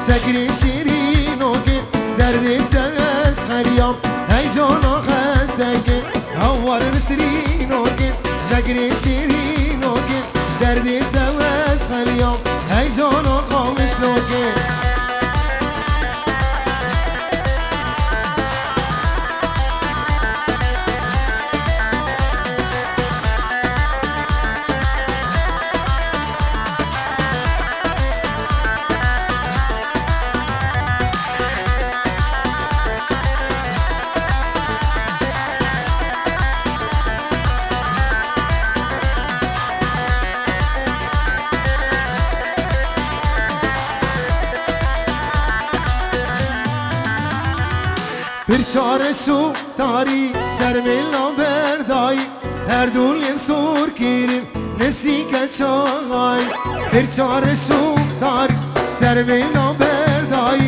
شکری شیرین و که درد تغس خریام ای جانا خسکه هوار نسرین و که شکری شیرین و که درد تغس خریام ای جانا قامش لوکه bir çare şu tari sermilla berdai her dulim sur kirin nesike çağay bir çare şu tari sermilla berdai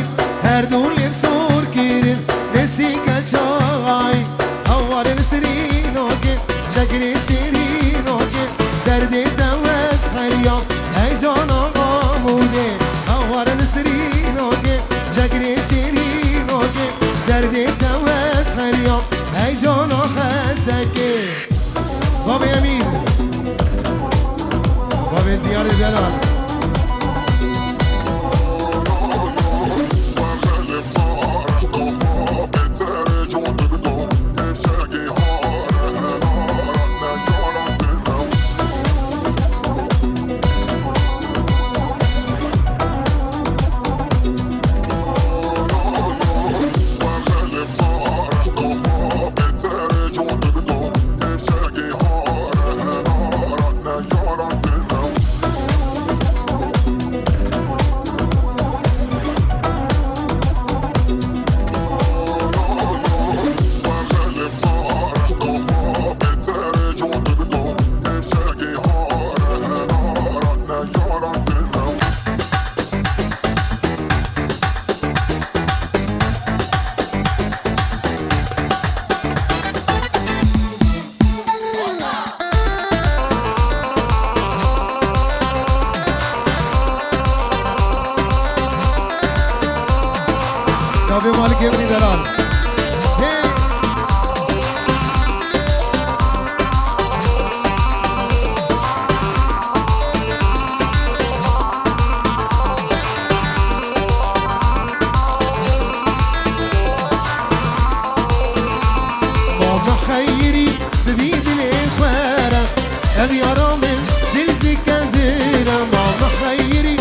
her dulim sur kirin nesike çağay havar nesrin oke şekri şirin oke derdi teves hayya ey cana gamude havar nesrin oke şekri şirin oke درد توس خریام ای جانا خسکه باب امین باب دیار دلال Tabii Malik Emri Delal. Baba خيري ببيد الإخوارة أبي أرامل دلزي كبيرة بابا خيري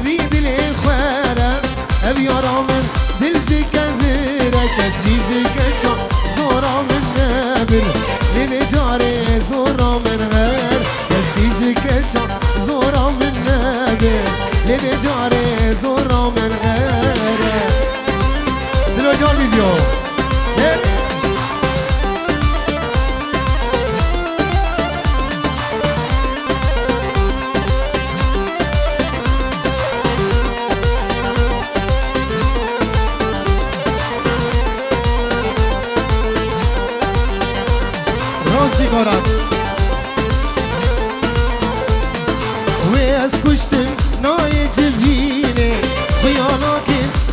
ببيد الإخوارة أبي أرامل دلزي كبيرة كسيزي كشا زورا من نابر لنجاري زورا من غير كسيزي كشا زورا من نابر لنجاري زورا من غير دلو جان فيديو سيجارات وياس كشتم ناي جبيني خيانك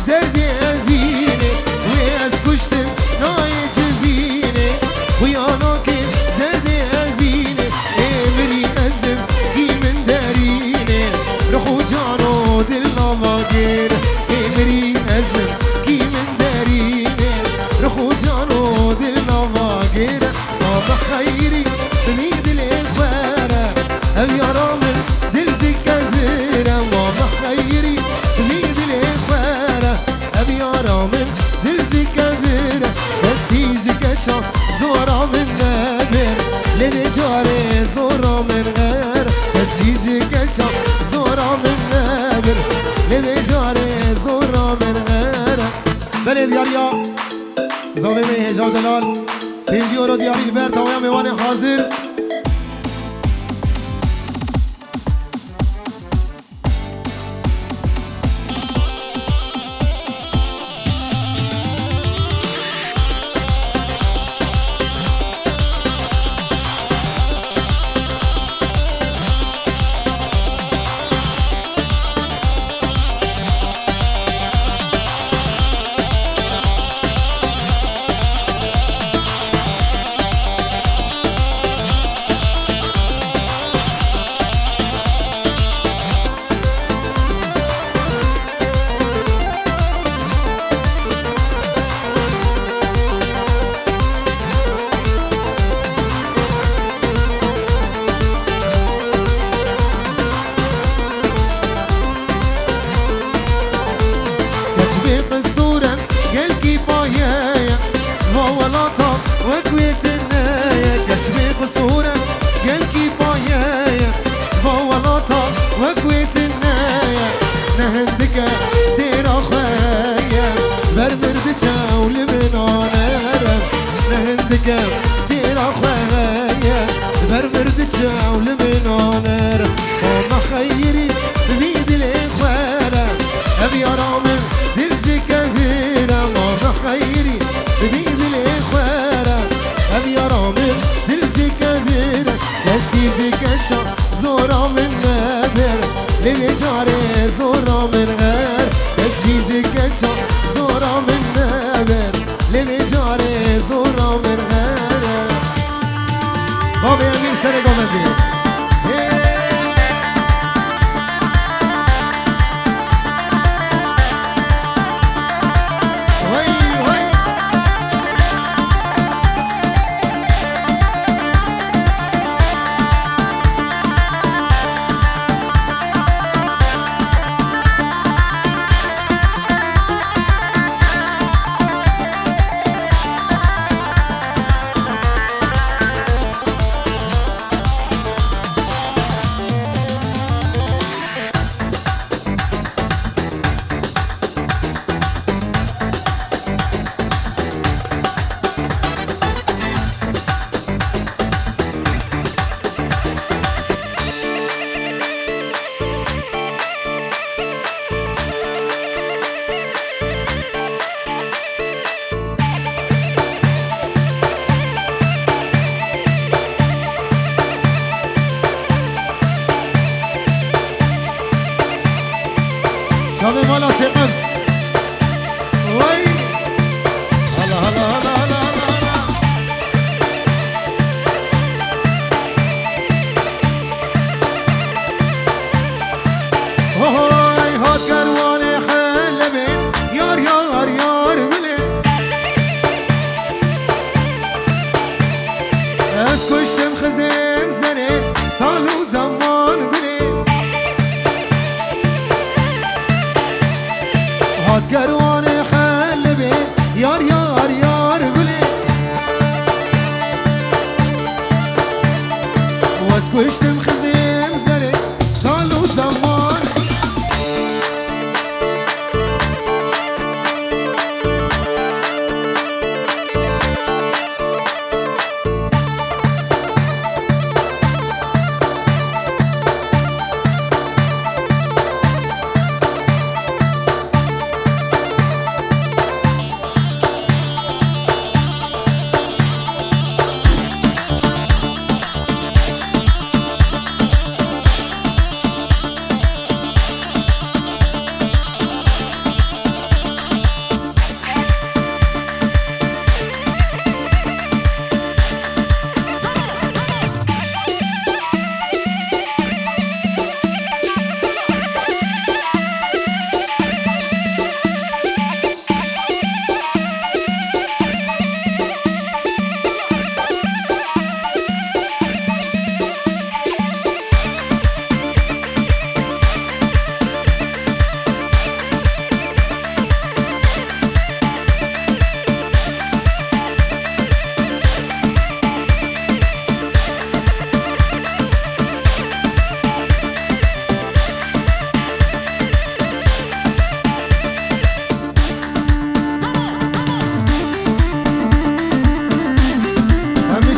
جدردي أبيني وياس كشتم ناي جبيني خيانك جدردي أبيني امري أزم كي من داريني رخو جانو دلنا باقير امري أزم كي من داريني رخو جانو دلنا باقير خيري بميد الإخوارة أبي أرامل دلزي كبيرة وما خيري بميد الإخوارة أبي أرامل دلزي كبيرة بس يجي كتشا زورا من نابر لنجاري زورا من غير بس يجي كتشا زورا من نابر لنجاري زورا من غير بلد ياريا زاوية من هجا دلال بيجي ورا دياري البرد ويا ميوان حاضر جاول من عنر وما خيري بيد الإخوانة أبي رامل دلزي كبيرة وما خيري بيد الإخوانة أبي رامل دلزي كبيرة كسيزي كتشا زورا من نابر لبجاري زورا من غير كسيزي كتشا زورا من نابر لبجاري زورا من غير بابا يمين سنة قومندي شامي مالا سيقبس وي هلا هلا هلا هلا هلا هاي هات كرواني حلبين يار يار يار قولي اسكشتم خزم زنين صالو زمان قولي هات كرواني حلبين يار يار يار قولي واسكشتم خزم زنين صالو زمان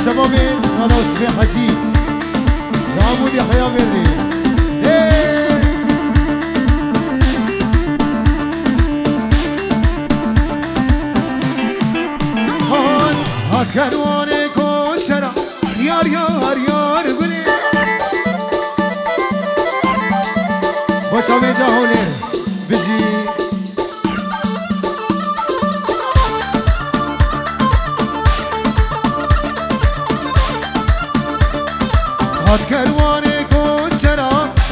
شبابي خلاص في حجي عمود يحيى بري هات كرواني كل شرع يار يار يار قولي بچه جاهولي بجي هات كرواني كل شرع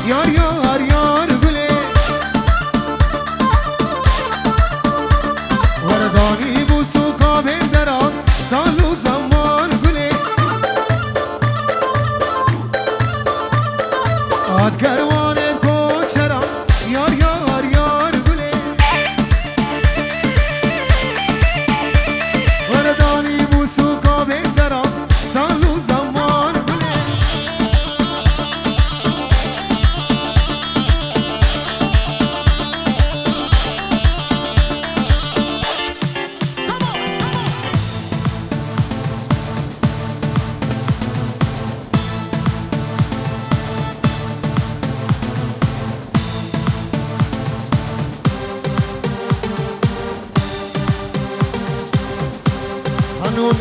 يار يار يار قولي ورداني بوسوكا بندرا صالو زمان قولي هات كرواني كل شرع يار يار يار قولي ورداني بوسوكا بندرا صالو زمان قولي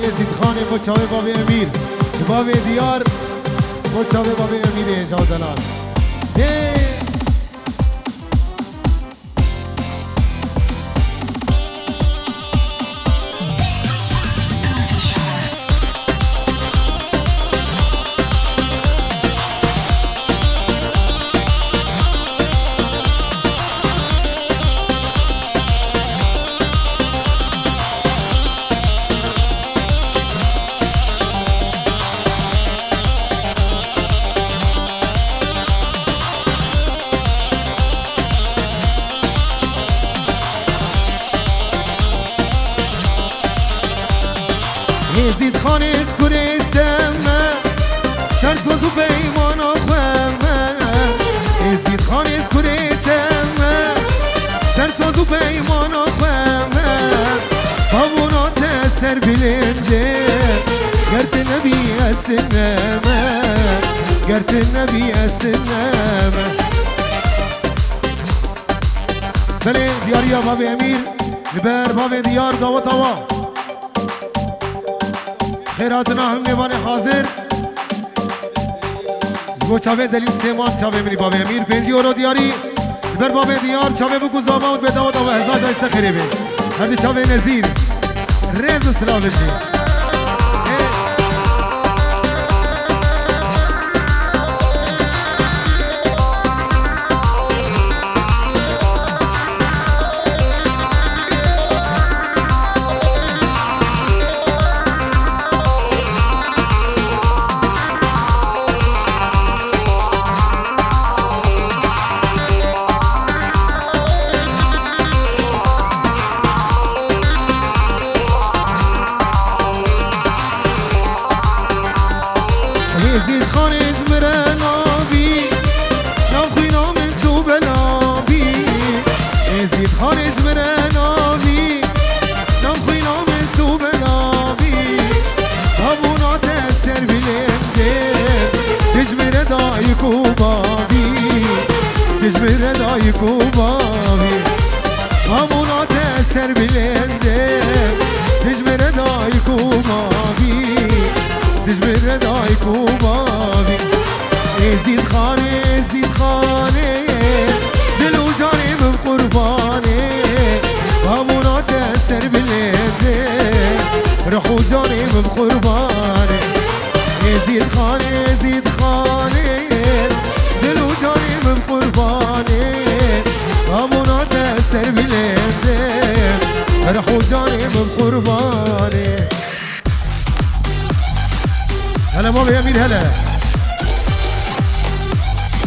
یزید خان بچاوه باب امیر باب دیار بچاوه باب امیر اجازلال یزید خان اسکوریتم سرساز و پیمان آخوام یزید خان اسکوریتم سرساز و پیمان آخوام بابونات سر بلنده گرت نبی اسنم گرت نبی اسنم بله دیاریا باب امیر لبر باب دیار داوت آوا خیراتنا هم میوان حاضر زبو چاوه دلیل سیمان چاوه منی باب امیر 5 یورو دیاری بر باب دیار چاوه بگو زامان به داوت آوا هزار جایسته خیره بین هردی چاوه نزیر ریز و سلا بشی یزید خان ازمره نابی نام خوی نام تو بلابی یزید خان ازمره نابی نام خوی نام تو بلابی بابونات سر بلنده دجمره دای کوبابی دجمره دای کوبابی بابونات سر بلنده دجمره دای کوبابی دجمره دای کوبابی یزید خانه دل و جانم قربانه بامونات سر بلنده روح و جانم قربانه یزید خانه دل و جانم قربانه بامونات سر بلنده روح و جانم قربانه هلا بابا امیر هلا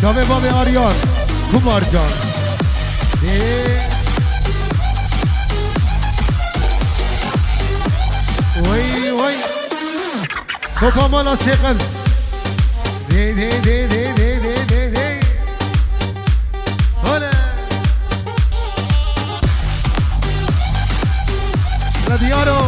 شامه بابا آریان کمار جان وی وی توپا مالا سیقز دی دی دی دی دی دی دی دی هلا هلا دیارو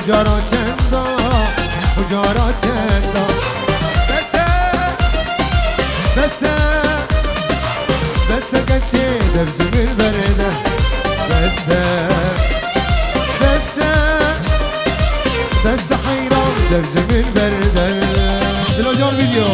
جارا چندا جارا چندا بس گچه در زمین برده بس بس بس حيران درج من بردل دلوجان فيديو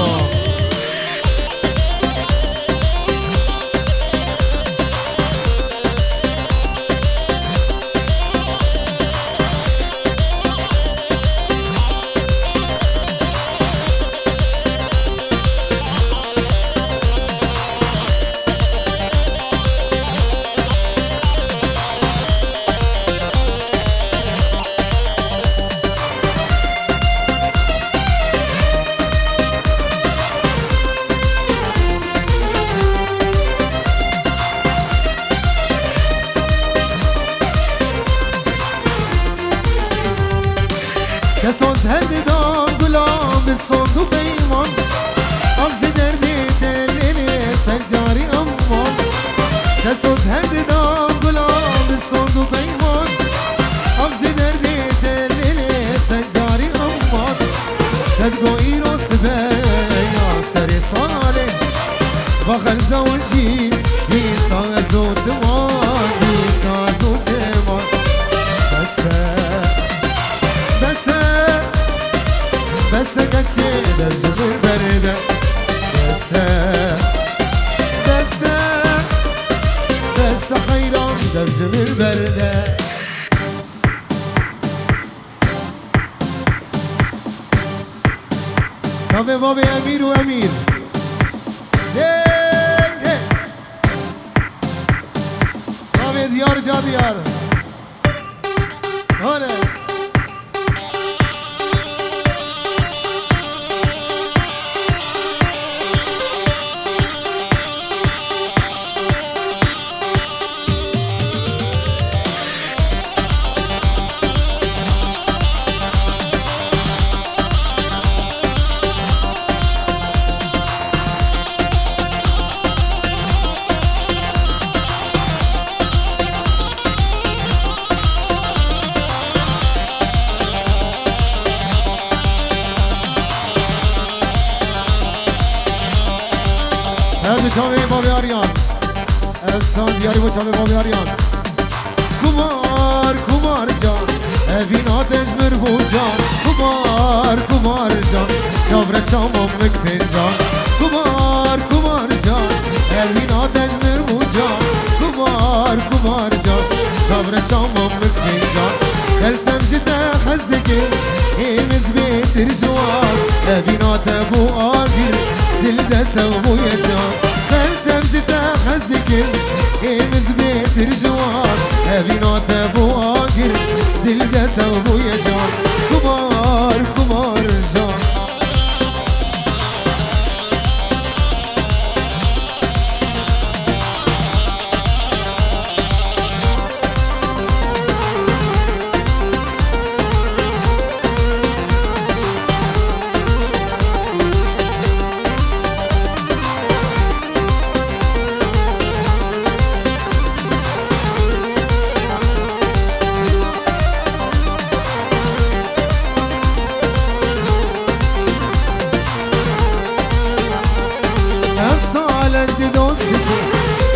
کساز هند دام گلاب بالصند و پیمان آغز دردی تلیلی سنجاری امان کساز هند دام گلاب بالصند و پیمان آغز دردی تلیلی سنجاری امان تدگوی رو سبیا سری صالح بخل زوجی دیسا زوت مان دیسا زوت مان بس قدشي درج البردة بس حيران درج البردة شافي بابي أمير وأمير بابي ديار جا ديار هلا چاوی بابی آریان افسان دیاری با چاوی بابی آریان کمار جان اوین آتش مربو جان کمار جان چاور شامم مکپین جان کمار جان اوین آتش مربو جان کمار جان چاور شامم مکپین جان کلتم جدا خزدکی ایمز بیتر جوان اوین آتبو آگیر دل دتبو یجان خلتم جدا خزدكن إمز بيت رجوان أبينات أبو آقر دلقت أبو يجان كبار جان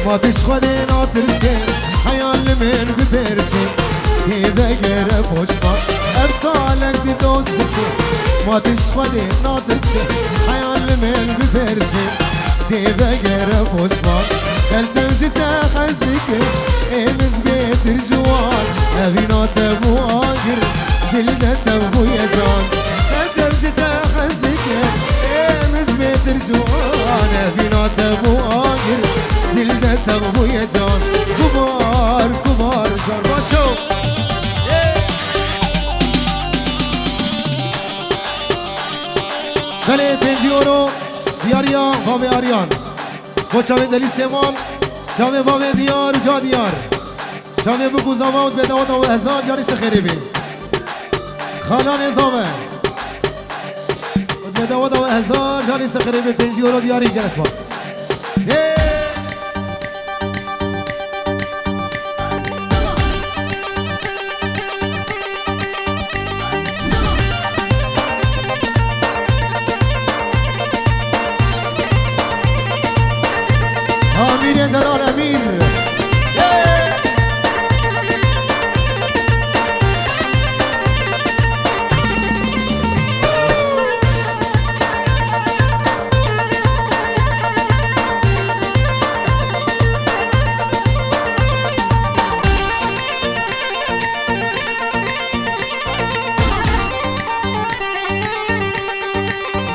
ما تشخد ناترسي حيال من ببرسي تيبا غير بوشما افصالك تدوسسي ما تشخد ناترسي حيال من ببرسي تيبا غير بوشما خلتم جتا خزك امز بيت الجوال ابينات ابو آقر دلدت ابو يجان خلتم جتا خزك امز بيت الجوال ابينات ابو آقر دلدت ابو يجان كبار جان باشو بله 5 یورو دیاریا بابی آریان با چاوه دلی سیمان چاوه بابی دیار جا دیار چاوه بگو زمان به دوات و هزار جانی سخیری بین خانا نظامه به دوات و هزار جانی سخیری بین 5 یورو دیاری گرس باس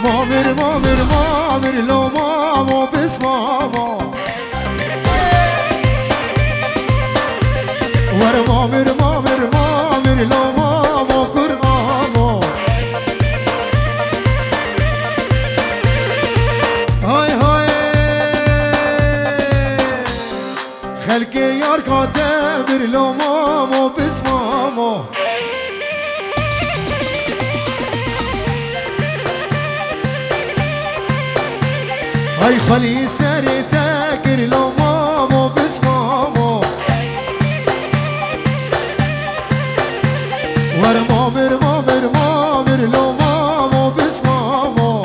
مامر مامر مامر لو مامو بس مامو ور مامر مامر مامر لو مامو قرآمو هاي هاي خلق یار کاتبر لو مامو بس مامو هاي خلی سر تکر لو مامو بس مامو ور مامر مامر مامر لو مامو بس مامو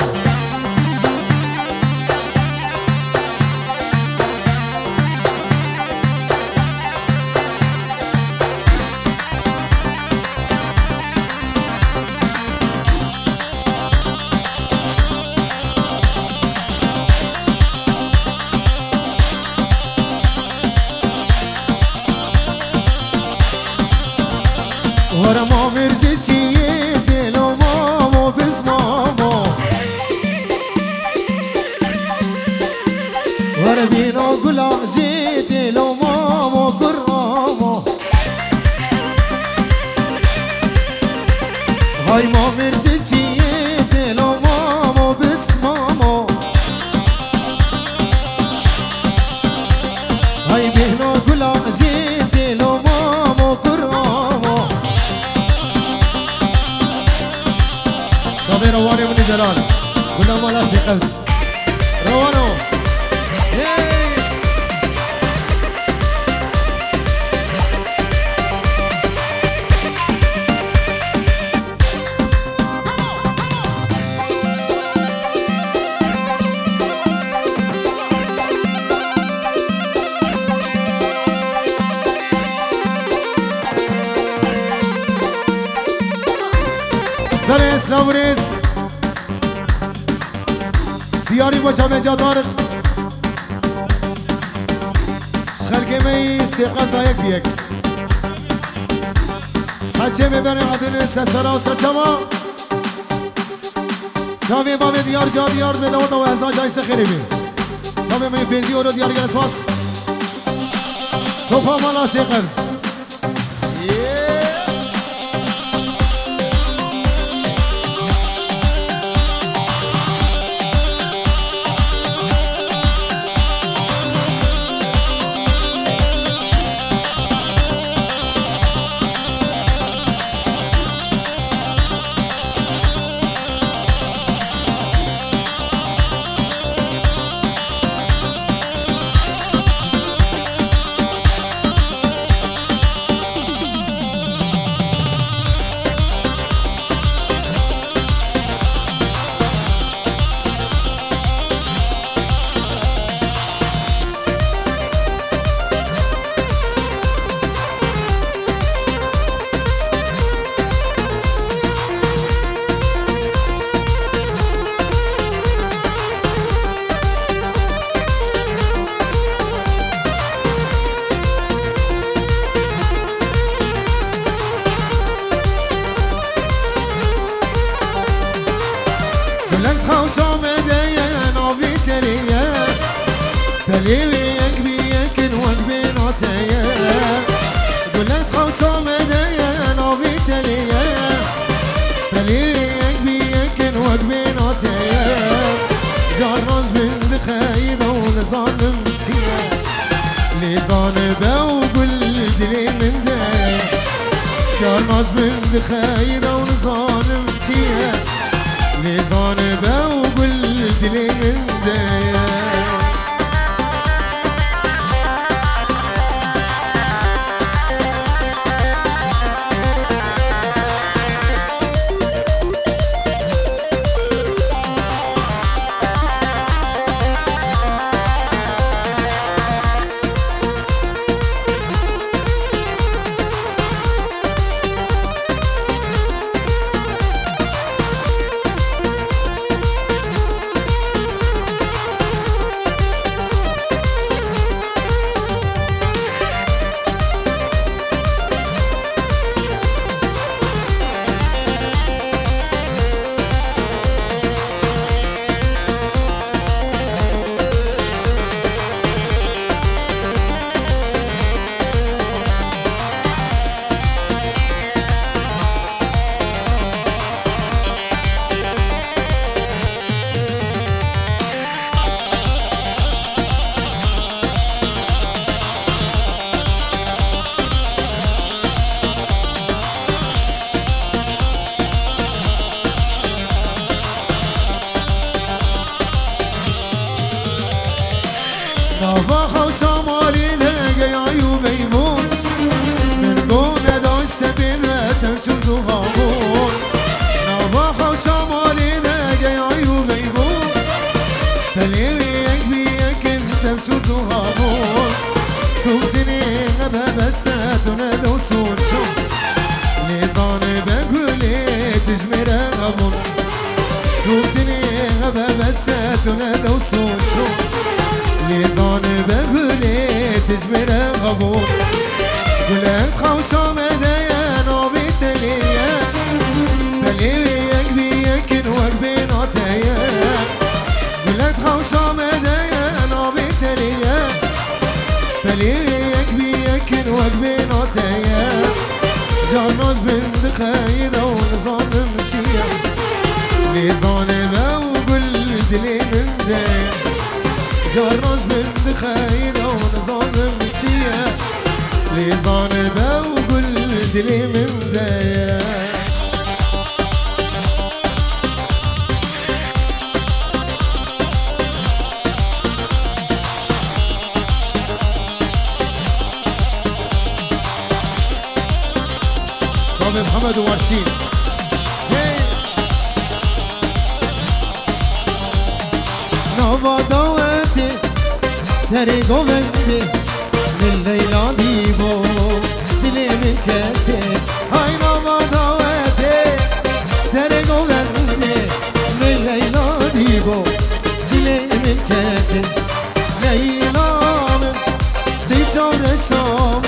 ور مامر جیچیه لو مامو بس مامو ور بینو گلا جیتی لو مامو قرآمو های مامر جیچیه لو مامو بس مامو های بینو گلا جیتی لو مامو قرآمو صابر رواني من جلال كلها مالا سيقز روانو درس نورس دیاری با جامعه جادار خلقه می سیقه زایک بیک بچه میبرن عدن سسرا و سرچما شاوی با دیار جا دیار به دوتا و هزار جای سخیری بی شاوی می بینزی او رو دیاری گرس واس توپا مالا سیقز خوش آمده ناوی تریه دلی بیک بیک نوک بیناتیه گلت خوش آمده ناوی تریه دلی بیک بیک نوک بیناتیه جارناز بند خیده و نزانم چیه لیزان به و گل دلی من ده جارناز بند خیده و نزانم چیه لیزان به و گل دلی من ده تو هامون تو بدنی غبه بساتونه دوسون شو لیزان بگولی تجمره غبون تو بدنی غبه بساتونه دوسون شو لیزان بگولی تجمره غبون گلت خوش آمده نابی تلیه بلی یک بی یکن وک بیناتیه گلت خوش آمده نابی تلیه بلی یک بی یکن وک بیناتیه جاناش بند خیده و نظانم چیه لیزانه و گل دلی من ده جاناش بند خیده و نظانم چیه لیزانه و گل دلی من ده محمد وارشين نوبا دواتي سري قومندي من ليلى ديبو دلي من كاتي هاي نوبا دواتي سري قومندي من ليلى ديبو دلي من كاتي ليلى من دي جور الشام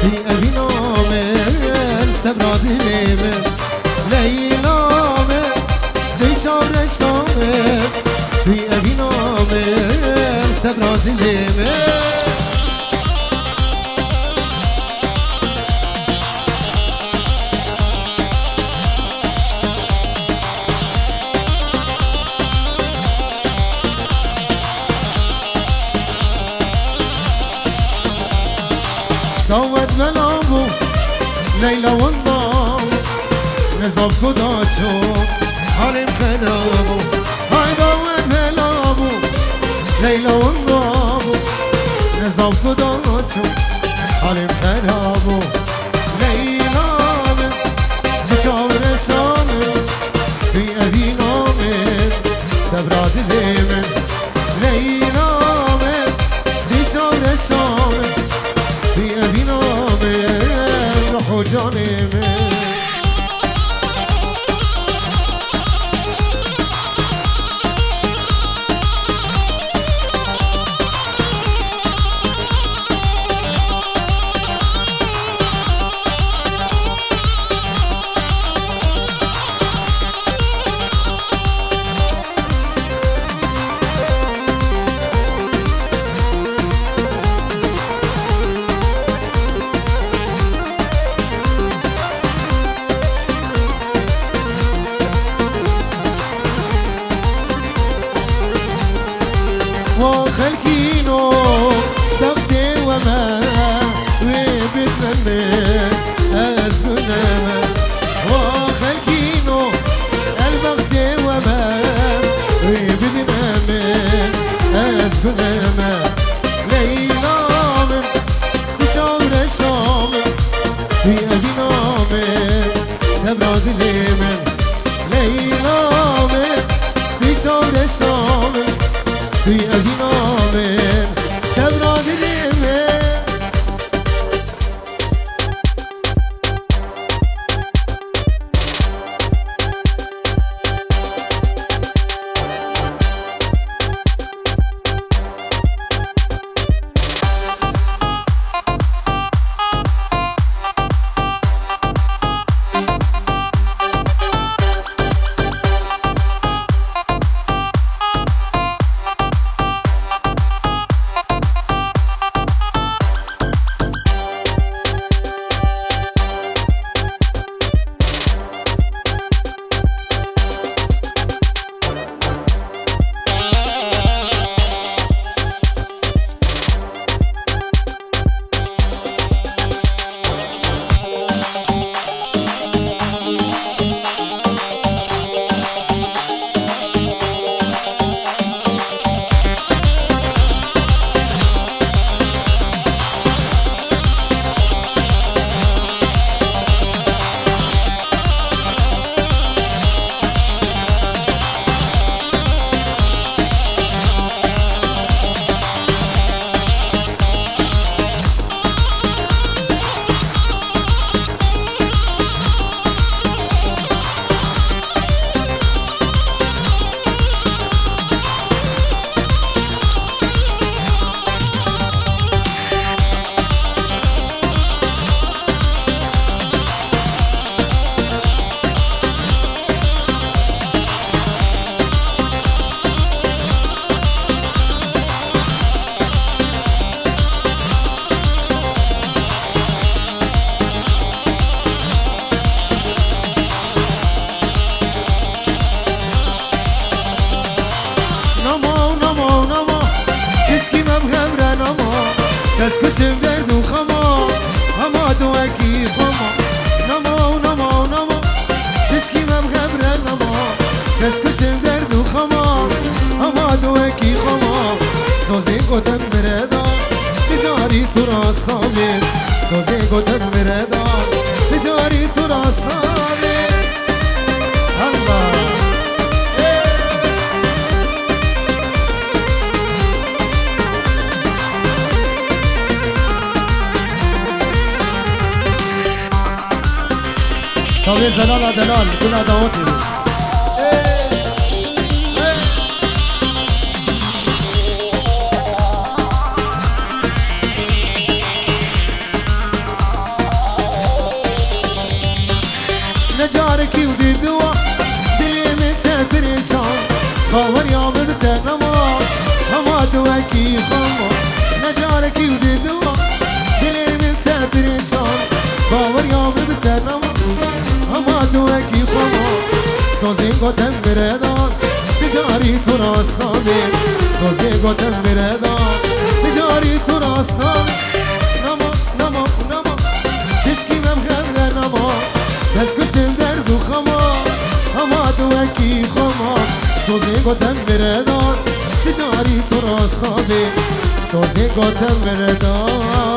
دي أبي نامن سبرا دليمن ليلى من دي جور الشام دي أبي نامن سبرا دليمن داود ملابو ليلى والنار نزاب قداتشو حالم خرابو هاي داود ملابو ليلى والنار نزاب قداتشو حالم خرابو ليلى من بجاور شامل في أبي نامل سبرا دليمن ليلى من بجاور شامل في أبي نامل روح جاني من وخلقينو دختي وما وبتمنى أزمنا وخلقينو البختي وما وبتمنى أزمنا ليلى من تشاور الشام في أبي نامن سبرا دليمن ليلى من تشاور الشام في أبي نامن سبرا دليمن کشم درد و خما اما تو اکی خما نما نما نما تشکی مم خبره نما کس کشم درد و خما اما تو اکی خما سوزی گوتم بردا تجاری تو راستا بید سوزی گوتم بردا تجاری تو راستا بید الله شاوی زلال دلال کل دعوتی نجارکی و دیدوا دلی مت پریشان باور یام بته نما اما تو اکی خما نجارکی و دیدوا دلی مت پریشان باور یام بته نما اما تو اکی خما سوزی گوتم بردان تجاری تو راستا بید سوزی گوتم بردان تجاری تو راستا نما نما نما تشکی مم خبر نما بس کشتم درد و خما اما تو اکی خما سوزی گوتم بردان تجاری تو راستا بید سوزی گوتم بردان